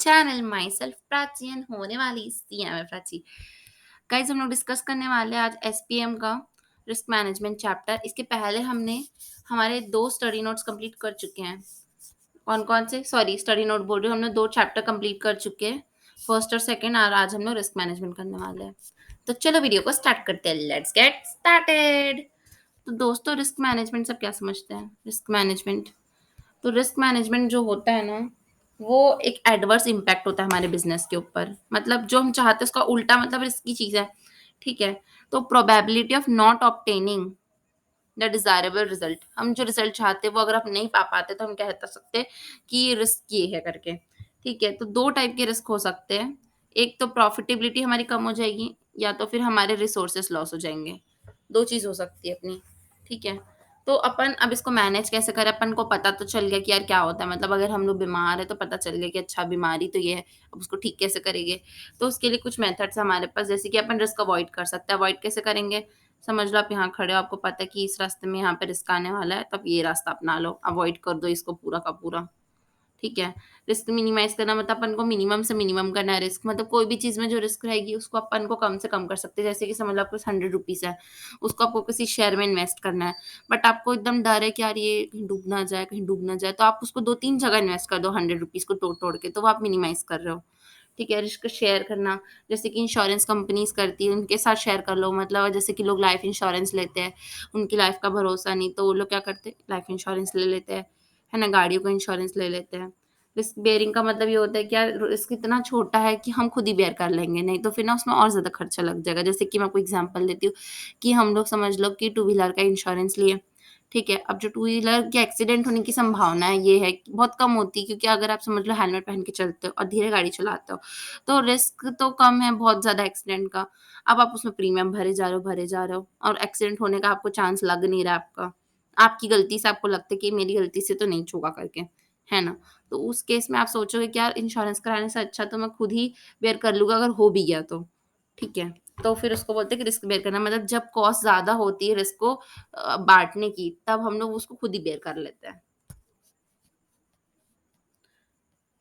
Channel my self Prachi and होने वाली C M Prachi. Guys हम लोग डिस्कस करने वाले हैं आज एसपीएम का रिस्क मैनेजमेंट चैप्टर। इसके पहले हमने हमारे 2 स्टडी नोट्स कंप्लीट कर चुके हैं। कौन-कौन से? सॉरी, स्टडी नोट बोल रही हूँ, हमने 2 चैप्टर कंप्लीट कर चुके हैं, फर्स्ट और सेकंड, और आज हम लोग रिस्क मैनेजमेंट करने वाले हैं। तो चलो वीडियो को स्टार्ट करते हैं, लेट्स गेट स्टार्टेड। तो दोस्तों, रिस्क मैनेजमेंट सब क्या समझते हैं? रिस्क मैनेजमेंट, तो रिस्क मैनेजमेंट जो होता है ना, वो एक एडवर्स इम्पैक्ट होता है हमारे बिजनेस के ऊपर। मतलब जो हम चाहते हैं उसका उल्टा, मतलब रिस्की चीज है। ठीक है, तो probability of not obtaining the desirable result, हम जो रिजल्ट चाहते हैं वो अगर आप नहीं पा पाते तो हम कह सकते हैं कि ये रिस्क ये है करके। ठीक है, तो 2 टाइप के रिस्क हो सकते हैं। एक तो प्रॉफिटेबिलिटी हमारी कम हो जाएगी, या तो फिर हमारे रिसोर्सेस लॉस हो जाएंगे। 2 चीज हो सकती है अपनी। ठीक है, तो अपन अब इसको मैनेज कैसे करें? अपन को पता तो चल गया कि यार क्या होता है, मतलब अगर हम लोग बीमार है तो पता चल गया कि अच्छा बीमारी तो ये है, अब उसको ठीक कैसे करेंगे? तो उसके लिए कुछ मेथड्स हमारे पास, जैसे कि अपन रिस्क अवॉइड कर सकते हैं। अवॉइड कैसे करेंगे? समझ लो आप यहाँ खड़े हो, आपको पता है कि इस रास्ते में यहाँ पे रिस्क आने वाला है, तो आप ये रास्ता अपना लो, अवॉइड कर दो इसको पूरा का पूरा। ठीक है, रिस्क मिनिमाइज करना मतलब अपन को मिनिमम से मिनिमम करना है रिस्क। मतलब कोई भी चीज में जो रिस्क रहेगी उसको अपन को कम से कम कर सकते हैं। जैसे कि समझ लो आपके पास 100 रुपीज है, उसको आपको किसी शेयर में इन्वेस्ट करना है, बट आपको एकदम डर है कि यार ये कहीं डूब ना जाए, कहीं डूब ना जाए, तो आप उसको 2-3 जगह इन्वेस्ट कर दो 100 रुपीज को तोड़ तोड़ के, तो वो आप मिनिमाइज कर रहे हो। ठीक है, रिस्क शेयर करना, जैसे कि इंश्योरेंस कंपनीज करती है, उनके साथ शेयर कर लो। मतलब जैसे कि लोग लाइफ इंश्योरेंस लेते हैं, उनकी लाइफ का भरोसा नहीं, तो वो लोग क्या करते हैं, लाइफ इंश्योरेंस ले लेते हैं, है ना, गाड़ियों का इंश्योरेंस ले लेते हैं। रिस्क बेयरिंग का मतलब ये होता है कि यार रिस्क इतना छोटा है कि हम खुद ही बेयर कर लेंगे, नहीं तो फिर ना उसमें और ज़्यादा खर्चा लग जाएगा। जैसे कि मैं आपको एग्जांपल देती हूँ कि हम लोग समझ लो कि टू व्हीलर का इंश्योरेंस लिए। ठीक है, अब जो टू व्हीलर के एक्सीडेंट होने की संभावना है ये है कि बहुत कम होती है, क्योंकि अगर आप समझ लो हेलमेट पहन के चलते हो और धीरे गाड़ी चलाते हो, तो रिस्क तो कम है बहुत ज़्यादा एक्सीडेंट का। अब आप उसमें प्रीमियम भरे जा रहे हो और एक्सीडेंट होने का आपको चांस लग नहीं रहा है आपका। आपकी गलती से आपको लगता है कि मेरी गलती से तो नहीं छूगा करके, है ना? तो उस केस में आप सोचोगे कि यार इंश्योरेंस कराने से अच्छा तो मैं खुद ही बेयर कर लूँगा अगर हो भी गया तो। ठीक है, तो फिर उसको बोलते हैं कि रिस्क बेयर करना, मतलब जब कॉस्ट ज़्यादा होती है रिस्क को बाँटने की, तब हम लोग उसको खुद ही बेयर कर लेते हैं।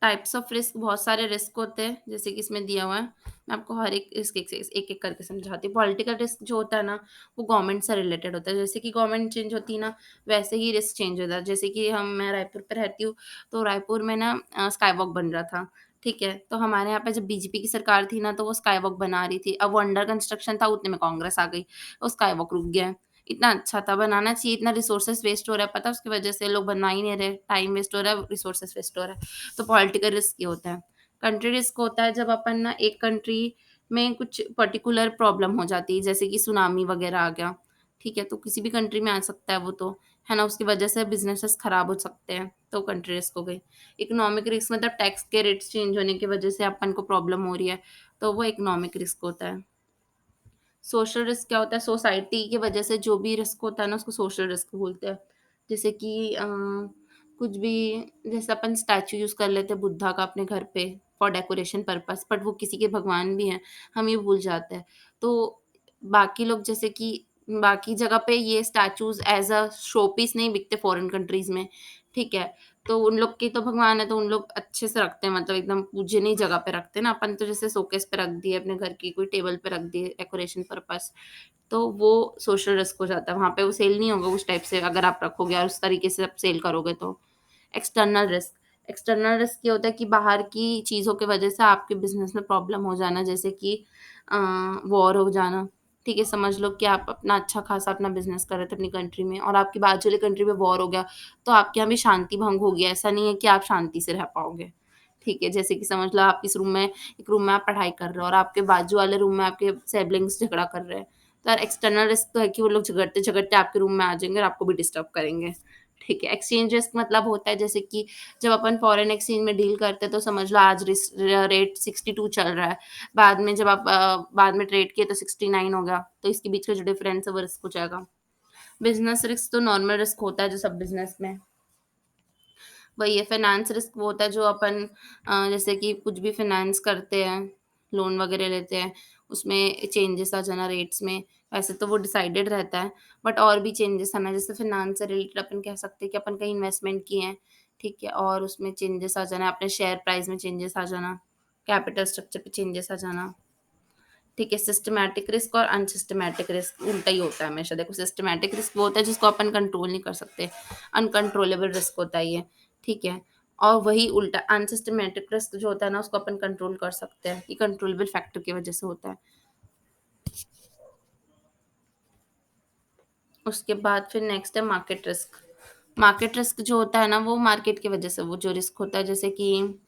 टाइप्स ऑफ रिस्क, बहुत सारे रिस्क होते हैं, जैसे कि इसमें दिया हुआ है। मैं आपको हर एक रिस्क एक-एक करके समझाती हूँ। पॉलिटिकल रिस्क जो होता है ना, वो गवर्नमेंट से रिलेटेड होता है। जैसे कि गवर्नमेंट चेंज होती है ना, वैसे ही रिस्क चेंज होता है। जैसे कि मैं रायपुर पे रहती हूँ, तो रायपुर में ना स्काई वॉक बन रहा था। ठीक है, तो हमारे यहाँ पे जब बीजेपी की सरकार थी ना, तो वो स्काई वॉक बना रही थी। अब वो अंडर कंस्ट्रक्शन था, उतने में कांग्रेस आ गई, वो स्काई वॉक रुक गया। इतना अच्छा था, बनाना चाहिए, इतना रिसोर्सेज़ वेस्ट हो रहा है, पता है उसकी वजह से लोग बनवा ही नहीं रहे, टाइम वेस्ट हो रहा है, रिसोर्सेज़ वेस्ट हो रहा है। तो पॉलिटिकल रिस्क ये होता है। कंट्री रिस्क होता है जब अपन ना एक कंट्री में कुछ पर्टिकुलर प्रॉब्लम हो जाती है, जैसे कि सुनामी वगैरह आ गया। ठीक है, तो किसी भी कंट्री में आ सकता है वो तो, है ना? उसकी वजह से बिज़नेसेस खराब हो सकते हैं, तो कंट्री रिस्क हो गई। इकोनॉमिक रिस्क मतलब टैक्स के रेट्स चेंज होने की वजह से अपन को प्रॉब्लम हो रही है, तो वो इकोनॉमिक रिस्क होता है। सोशल रिस्क क्या होता है? सोसाइटी की वजह से जो भी रिस्क होता है ना, उसको सोशल रिस्क बोलते हैं। जैसे कि कुछ भी, जैसे अपन स्टैच्यू यूज़ कर लेते हैं बुद्धा का अपने घर पे फॉर डेकोरेशन पर्पस, बट वो किसी के भगवान भी हैं, हम ये भूल जाते हैं। तो बाकी लोग, जैसे कि बाकी जगह पे ये स्टैच्यूज़ एज़ अ शो पीस नहीं बिकते फॉरेन कंट्रीज़ में, ठीक है? तो उन लोग के तो भगवान है, तो उन लोग अच्छे से रखते हैं, मतलब एकदम पूजनीय जगह पे रखते हैं ना। अपन तो जैसे शोकेस पे रख दिए अपने घर की, कोई टेबल पे रख दिए डेकोरेशन पर्पस, तो वो सोशल रिस्क हो जाता है। वहाँ पे वो सेल नहीं होगा उस टाइप से, अगर आप रखोगे और उस तरीके से आप सेल करोगे तो। एक्सटर्नल रिस्क ये होता है कि बाहर की चीज़ों की वजह से आपके बिज़नेस में प्रॉब्लम हो जाना, जैसे कि वॉर हो जाना। ठीक है, समझ लो कि आप अपना अच्छा खासा अपना बिज़नेस कर रहे थे अपनी कंट्री में और आपकी बाजू वाली कंट्री में वॉर हो गया, तो आपके यहाँ भी शांति भंग हो गया। ऐसा नहीं है कि आप शांति से रह पाओगे। ठीक है, जैसे कि समझ लो आप इस रूम में, एक रूम में आप पढ़ाई कर रहे हो और आपके बाजू वाले रूम में आपके सिबलिंग्स झगड़ा कर रहे हैं। तो यार एक्सटर्नल रिस्क तो है कि वो लोग झगड़ते-झगड़ते आपके रूम में आ जाएँगे और आपको भी डिस्टर्ब करेंगे। ठीक है, एक्सचेंज रिस्क मतलब होता है, जैसे कि जब अपन फॉरेन एक्सचेंज में डील करते हैं, तो समझ लो आज रेट 62 चल रहा है, बाद में जब आप बाद में ट्रेड किए तो 69 हो गया, तो इसके बीच का जो डिफरेंस है वो रिस्क हो जाएगा। बिज़नेस रिस्क तो नॉर्मल रिस्क होता है जो सब बिज़नेस में, वही है। फाइनेंस रिस्क वो होता है जो अपन जैसे कि कुछ भी फाइनेंस करते हैं, लोन वगैरह लेते हैं, उसमें चेंजेस आ जाना रेट्स में, वैसे तो वो डिसाइडेड रहता है, बट और भी चेंजेस आना, जैसे फाइनेंस से रिलेटेड अपन कह सकते हैं कि अपन कहीं इन्वेस्टमेंट किए हैं, ठीक है? और उसमें चेंजेस आ जाना, अपने शेयर प्राइस में चेंजेस आ जाना, कैपिटल स्ट्रक्चर पे चेंजेस आ जाना, ठीक है? सिस्टमैटिक रिस्क और अनसिस्टमैटिक रिस्क उल्टा ही होता है हमेशा। देखो सिस्टमैटिक रिस्क वो होता है जिसको अपन कंट्रोल नहीं कर सकते, अनकंट्रोलेबल रिस्क होता है ये, ठीक है? और वही उल्टा अनसिस्टमैटिक रिस्क जो होता है ना उसको अपन कंट्रोल कर सकते हैं, ये कंट्रोलेबल फैक्टर की वजह से होता है। उसके बाद फिर नेक्स्ट है मार्केट रिस्क। मार्केट रिस्क जो होता है ना वो मार्केट की वजह से वो जो रिस्क होता है, जैसे कि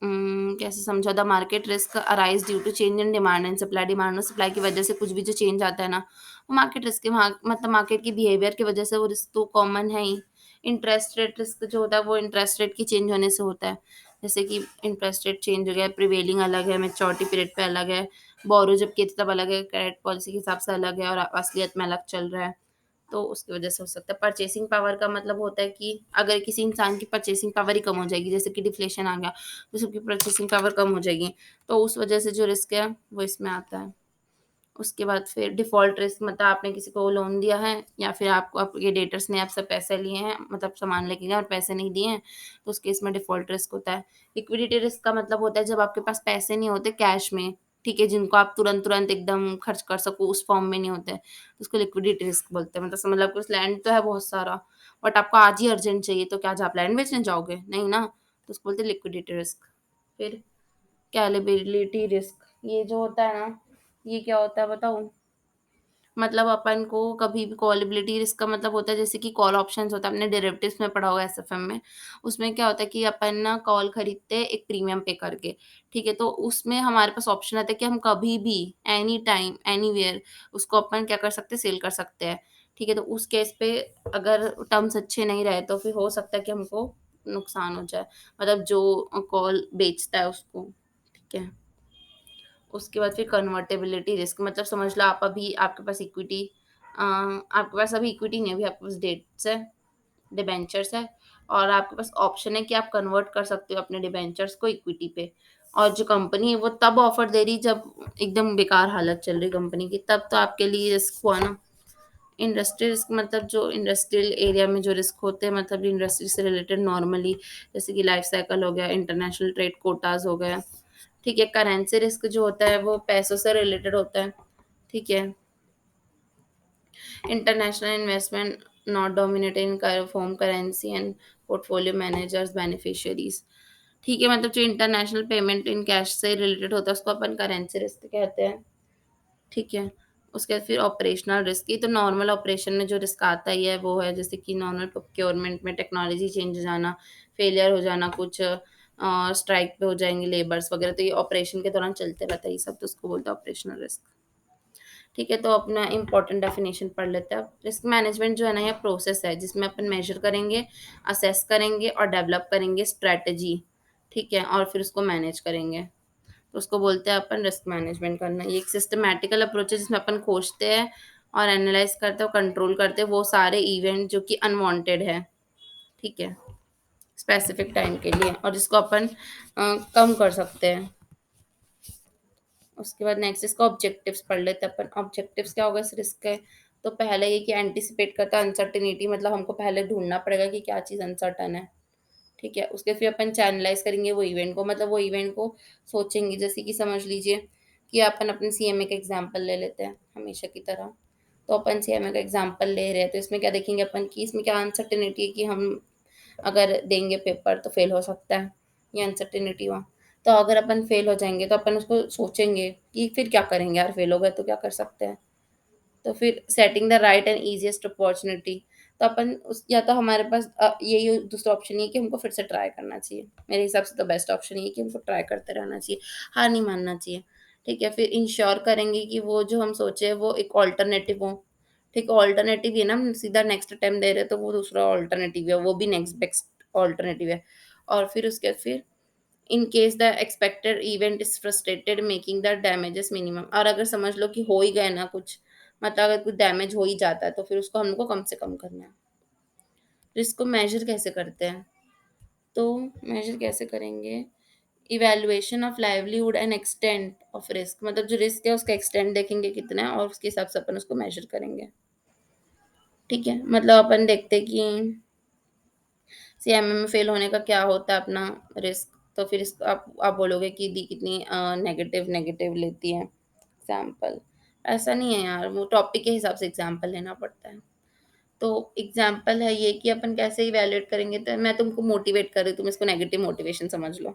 कैसे समझा, the market risk arise due to change in demand and supply. Demand और सप्लाई की वजह से कुछ भी जो चेंज आता है ना वो मार्केट रिस्क मतलब मार्केट की बिहेवियर की वजह से वो रिस्क तो कॉमन है ही। इंटरेस्ट रेट रिस्क जो होता है वो इंटरेस्ट रेट की चेंज होने से होता है, जैसे कि इंटरेस्ट रेट चेंज हो गया, प्रिवेलिंग अलग है, मेच्योरिटी पीरियड पे अलग है, बोरो जब किए थे तब अलग है, क्रेडिट पॉलिसी के हिसाब से अलग है और असलियत में अलग चल रहा है, तो उसकी वजह से हो सकता है। परचेसिंग पावर का मतलब होता है कि अगर किसी इंसान की परचेसिंग पावर ही कम हो जाएगी, जैसे कि डिफ्लेशन आ गया तो सबकी परचेसिंग पावर कम हो जाएगी, तो उस वजह से जो रिस्क है वो इसमें आता है। उसके बाद फिर डिफ़ॉल्ट रिस्क, मतलब आपने किसी को लोन दिया है या फिर आपको आपके डेटर्स ने आपसे पैसे लिए हैं, मतलब सामान लेके गए और पैसे नहीं दिए हैं, तो उस केस में डिफ़ॉल्ट रिस्क होता है। लिक्विडिटी रिस्क का मतलब होता है जब आपके पास पैसे नहीं होते कैश में, ठीक है, जिनको आप तुरंत-तुरंत एकदम खर्च कर सको उस फॉर्म में नहीं होते, तो उसको लिक्विडिटी रिस्क बोलते हैं। मतलब समझ लो आपके पास लैंड तो है बहुत सारा, बट आपको आज ही अर्जेंट चाहिए, तो क्या आज आप लैंड बेचने जाओगे? नहीं ना, तो उसको बोलते हैं लिक्विडिटी रिस्क। फिर कैलिबिलिटी रिस्क, ये जो होता है ना, ये क्या होता है बताऊँ? मतलब अपन को कभी भी कॉलेबिलिटी रिस्क का मतलब होता है जैसे कि कॉल ऑप्शंस होता है, आपने डेरिवेटिव्स में पढ़ा होगा एसएफएम में। उसमें क्या होता है कि अपन ना कॉल खरीदते हैं एक प्रीमियम पे करके, ठीक है? तो उसमें हमारे पास ऑप्शन आता है कि हम कभी भी, एनी टाइम, एनीवेयर उसको अपन क्या कर सकते हैं, सेल कर सकते हैं, ठीक है? तो उस केस पे अगर टर्म्स अच्छे नहीं रहे तो फिर हो सकता है कि हमको नुकसान हो जाए, मतलब जो कॉल बेचता है उसको, ठीक है? उसके बाद फिर कन्वर्टेबिलिटी रिस्क, मतलब समझ लो आप अभी आपके पास इक्विटी, आपके पास अभी इक्विटी नहीं है, अभी आपके पास डेट्स है, डिबेंचर्स है, और आपके पास ऑप्शन है कि आप कन्वर्ट कर सकते हो अपने डिबेंचर्स को इक्विटी पे, और जो कंपनी है वो तब ऑफर दे रही जब एकदम बेकार हालत चल रही कंपनी की, तब तो आपके लिए रिस्क हुआ ना। इंडस्ट्री रिस्क मतलब जो इंडस्ट्रियल एरिया में जो रिस्क होते हैं, मतलब इंडस्ट्री से रिलेटेड नॉर्मली, जैसे कि लाइफ साइकिल हो गया, इंटरनेशनल ट्रेड कोटाज हो गया, ठीक है? करेंसी रिस्क जो होता है वो पैसों से रिलेटेड होता है, ठीक है? International investment not dominated in form currency and portfolio managers beneficiaries, ठीक है? मतलब जो इंटरनेशनल पेमेंट इन कैश से रिलेटेड होता है उसको अपन करेंसी रिस्क कहते हैं, ठीक है? उसके बाद फिर ऑपरेशनल रिस्क, ये तो नॉर्मल ऑपरेशन में जो रिस्क आता ही है वो है, जैसे कि नॉर्मल प्रोक्योरमेंट में टेक्नोलॉजी चेंज हो जाना, फेलियर हो जाना, कुछ स्ट्राइक पे हो जाएंगे लेबर्स वगैरह, तो ये ऑपरेशन के दौरान चलते रहता है ये सब, तो उसको बोलते हैं ऑपरेशनल रिस्क, ठीक है? तो अपना इम्पोर्टेंट डेफिनेशन पढ़ लेते हैं अब। रिस्क मैनेजमेंट जो है ना ये प्रोसेस है जिसमें अपन मेजर करेंगे, असेस करेंगे और डेवलप करेंगे स्ट्रेटजी, ठीक है? और फिर उसको मैनेज करेंगे, तो उसको बोलते हैं अपन रिस्क मैनेजमेंट करना। ये एक सिस्टमैटिकल अप्रोच है जिसमें अपन खोजते हैं और एनालाइज करते हैं और कंट्रोल करते हैं वो सारे इवेंट जो कि अनवांटेड है, ठीक है, स्पेसिफिक टाइम के लिए, और जिसको अपन कम कर सकते हैं। उसके बाद नेक्स्ट इसका ऑब्जेक्टिव्स पढ़ लेते हैं अपन। ऑब्जेक्टिव्स क्या होगा इस रिस्क के? तो पहले ये कि एंटिसिपेट करता है अनसर्टेनिटी, मतलब हमको पहले ढूंढना पड़ेगा कि क्या चीज़ अनसर्टन है, ठीक है? उसके फिर अपन चैनलाइज़ करेंगे वो इवेंट को, मतलब वो इवेंट को सोचेंगे, जैसे कि समझ लीजिए कि अपन अपने सीएमए का एग्जांपल ले लेते हैं हमेशा की तरह। तो अपन सीएमए का एग्जांपल ले रहे हैं, तो इसमें क्या देखेंगे अपन कि इसमें क्या अनसर्टेनिटी है कि हम अगर देंगे पेपर तो फेल हो सकता है, ये अनसर्टेनिटी हुआ। तो अगर अपन फेल हो जाएँगे तो अपन उसको सोचेंगे कि फिर क्या करेंगे यार, फेल हो गए तो क्या कर सकते हैं? तो फिर setting the right and easiest opportunity, तो अपन उस या तो हमारे पास यही दूसरा ऑप्शन ये है कि हमको फिर से ट्राई करना चाहिए। मेरे हिसाब से तो बेस्ट ऑप्शन ये है कि हमको ट्राई करते रहना चाहिए, हार नहीं मानना चाहिए, ठीक है? फिर इंश्योर करेंगे कि वो जो हम सोचे हैं वो एक अल्टरनेटिव हो, ठीक है? अल्टरनेटिव ये ना हम सीधा नेक्स्ट अटेम्प्ट दे रहे हैं तो वो दूसरा अल्टरनेटिव है, वो भी नेक्स्ट बेस्ट अल्टरनेटिव है। और फिर उसके बाद फिर in case the expected event is frustrated making the damages minimum, और अगर समझ लो कि हो ही गए ना कुछ, मतलब अगर कुछ डैमेज हो ही जाता है तो फिर उसको हमको कम से कम करना है। रिस्क को मेजर कैसे करते हैं? तो मेजर कैसे करेंगे? Evaluation of livelihood and extent of risk, मतलब जो रिस्क है उसका एक्सटेंट देखेंगे कितना है और उसके हिसाब से अपन उसको मेजर करेंगे, ठीक है? मतलब अपन देखते हैं कि सीएमए में फेल होने का क्या होता है अपना रिस्क, तो फिर इसको आप बोलोगे कि दी कितनी नेगेटिव नेगेटिव लेती है एग्जाम्पल। ऐसा नहीं है यार, वो टॉपिक के हिसाब से एग्जाम्पल लेना पड़ता है। तो एग्जाम्पल है ये कि अपन कैसे इवैल्यूएट करेंगे, तो मैं तुमको मोटिवेट कर रही हूँ, तुम इसको नेगेटिव मोटिवेशन समझ लो।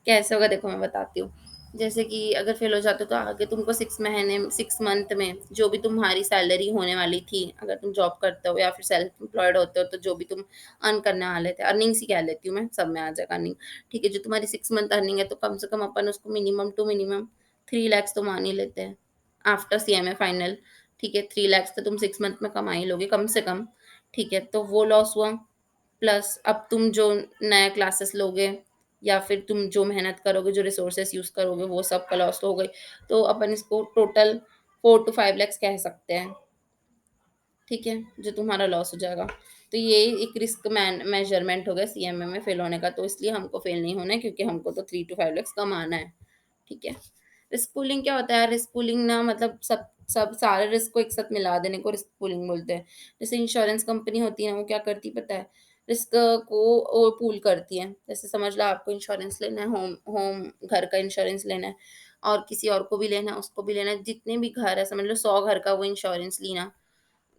कैसे होगा देखो मैं बताती हूँ। जैसे कि अगर फेल हो जाते हो तो आगे तुमको 6 मंथ में जो भी तुम्हारी सैलरी होने वाली थी, अगर तुम जॉब करते हो या फिर सेल्फ एम्प्लॉयड होते हो, तो जो भी तुम अर्न करने वाले थे, अर्निंग्स ही कह लेती हूँ मैं, सब में आ जाएगा अर्निंग। ठीक है, जो तुम्हारी 6 मंथ अर्निंग है तो कम से कम अपन उसको मिनिमम टू मिनिमम 3 lakhs तो मान ही लेते हैं आफ्टर सीएमए फाइनल। ठीक है, 3 lakhs तो तुम 6 मंथ में कमा ही लोगे कम से कम। ठीक है, तो वो लॉस हुआ। प्लस अब तुम जो नया क्लासेस लोगे या फिर तुम जो मेहनत करोगे, जो रिसोर्सेस यूज़ करोगे, वो सब का लॉस तो हो गई। तो अपन इसको टोटल 4 to 5 lakhs कह सकते हैं। ठीक है, जो तुम्हारा लॉस हो जाएगा। तो ये एक रिस्क मैन मेजरमेंट हो गया सीएमए में फेल होने का, तो इसलिए हमको फेल नहीं होना है क्योंकि हमको तो 3 to 5 lakhs कमाना है। ठीक है। रिस्क पूलिंग क्या होता है? रिस्क पूलिंग ना मतलब सब सब सारे रिस्क को एक साथ मिला देने को रिस्क पूलिंग बोलते हैं। जैसे इंश्योरेंस कंपनी होती है ना, वो क्या करती है पता है? रिस्क को वो पूल करती है। जैसे समझ लो आपको इंश्योरेंस लेना है, होम होम घर का इंश्योरेंस लेना है और किसी और को भी लेना है, उसको भी लेना है। जितने भी घर है, समझ लो 100 घर का वो इंश्योरेंस ली ना,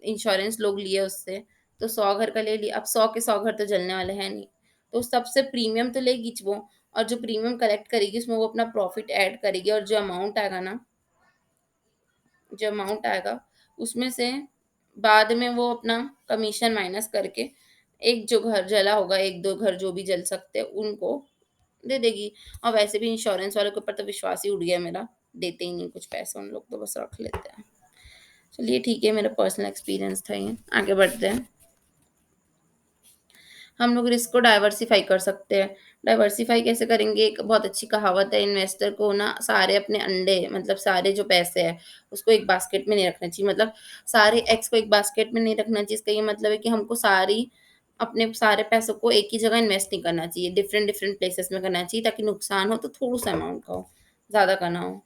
इंश्योरेंस लोग लिए उससे, तो 100 घर का ले लिया। अब 100 के 100 घर तो जलने वाले हैं नहीं, तो सबसे प्रीमियम तो लेगी वो। और जो प्रीमियम कलेक्ट करेगी उसमें वो अपना प्रॉफिट ऐड करेगी, और जो अमाउंट आएगा उसमें से बाद में वो अपना कमीशन माइनस करके एक जो घर जला होगा, एक दो घर जो भी जल सकते हैं उनको दे देगी। और वैसे भी इंश्योरेंस वालों के ऊपर तो विश्वास ही उठ गया मेरा, देते ही नहीं कुछ पैसे उन लोग, तो बस रख लेते हैं। चलिए ठीक है, मेरा पर्सनल एक्सपीरियंस था ये, आगे बढ़ते हैं। हम लोग रिस्क को डाइवर्सिफाई कर सकते हैं। डाइवर्सिफाई कैसे करेंगे? एक बहुत अच्छी कहावत है, इन्वेस्टर को ना सारे अपने अंडे, मतलब सारे जो पैसे हैं उसको एक बास्केट में नहीं रखना चाहिए। मतलब सारे एग्स को एक बास्केट में नहीं रखना चाहिए। इसका ये मतलब है कि हमको अपने सारे पैसों को एक ही जगह इन्वेस्ट नहीं करना चाहिए, डिफरेंट डिफरेंट प्लेसेस में करना चाहिए, ताकि नुकसान हो तो थोड़ा सा अमाउंट का हो, ज़्यादा का ना हो।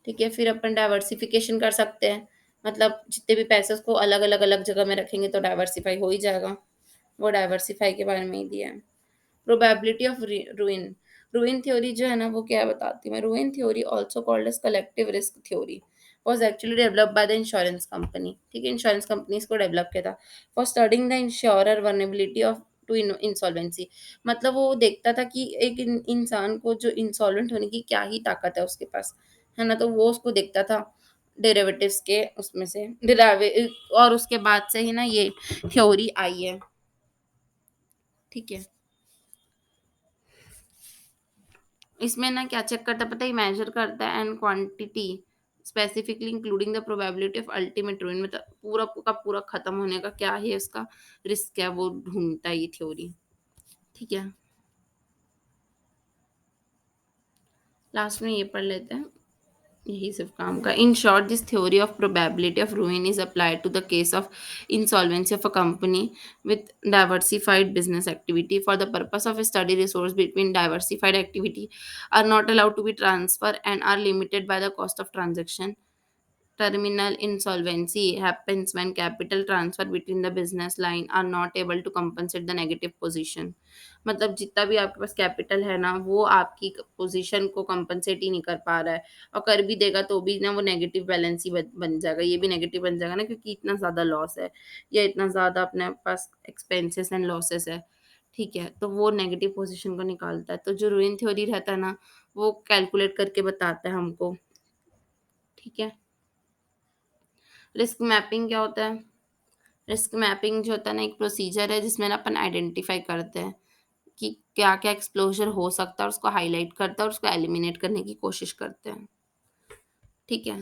ठीक है, फिर अपन डाइवर्सिफिकेशन कर सकते हैं। मतलब जितने भी पैसे उसको अलग अलग अलग जगह में रखेंगे तो डाइवर्सिफाई हो ही जाएगा। वो डाइवर्सिफाई के बारे में ही दिया है। Probability of ruin, ruin theory जो है ना, वो क्या बताती है? मैं ruin theory also called as collective risk theory was actually developed by the insurance company. ठीक है, इंश्योरेंस कंपनी इसको डेवलप किया था for studying the insurer vulnerability of to insolvency. मतलब वो देखता था कि एक इंसान को जो इंसॉल्वेंट होने की क्या ही ताकत है उसके पास, है ना, तो वो उसको देखता था डेरिवेटिव्स के उसमें से डिराइव, और उसके बाद से ही ना ये थ्योरी आई है। ठीक है, इसमें ना क्या चेक करता है पता है? मेजर करता है and quantity specifically including the probability of ultimate रूइन, मतलब पूरा का पूरा खत्म होने का क्या है इसका रिस्क है, वो ढूंढता है ये थ्योरी। ठीक है, लास्ट में ये पढ़ लेते हैं, यही सिर्फ काम का। In short, this theory of probability of ruin is applied to the case of insolvency of a company with diversified business activity. For the purpose of a study, resource between diversified activity are not allowed to be transferred and are limited by the cost of transaction. Terminal insolvency happens when capital transfer between the business line are not able to compensate the negative position. मतलब जितना भी आपके पास capital है ना, वो आपकी position को compensate ही नहीं कर पा रहा है, और कर भी देगा तो भी ना वो नेगेटिव बैलेंस ही बन जाएगा, ये भी नेगेटिव बन जाएगा ना, क्योंकि इतना ज़्यादा लॉस है या इतना ज़्यादा अपने पास एक्सपेंसेस एंड लॉसेस है। ठीक है, तो वो नेगेटिव पोजीशन को निकालता है। तो जो रूइन थ्योरी रहता है ना, वो कैलकुलेट करके बताता है हमको। ठीक है, रिस्क मैपिंग क्या होता है? रिस्क मैपिंग जो होता है ना, एक प्रोसीजर है जिसमें ना अपन आइडेंटिफाई करते हैं कि क्या क्या एक्सप्लोजर हो सकता है, और उसको हाईलाइट करते हैं और उसको एलिमिनेट करने की कोशिश करते हैं। ठीक है,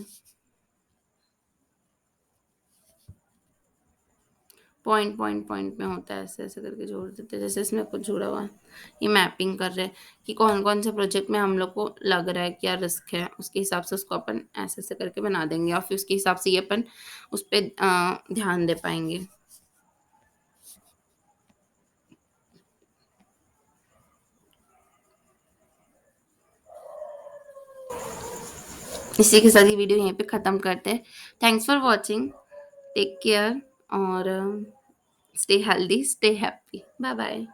पॉइंट पॉइंट पॉइंट में होता है, ऐसे ऐसे करके जोड़ देते हैं, जैसे इसमें कुछ जुड़ा हुआ है। ये मैपिंग कर रहे हैं कि कौन कौन से प्रोजेक्ट में हम लोग को लग रहा है क्या रिस्क है, उसके हिसाब से उसको अपन ऐसे ऐसे करके बना देंगे, और फिर उसके हिसाब से ये अपन उस पर ध्यान दे पाएंगे। इसी के साथ ये वीडियो यहीं पे ख़त्म करते हैं। Thanks for watching, take care, और stay healthy, stay happy. Bye bye.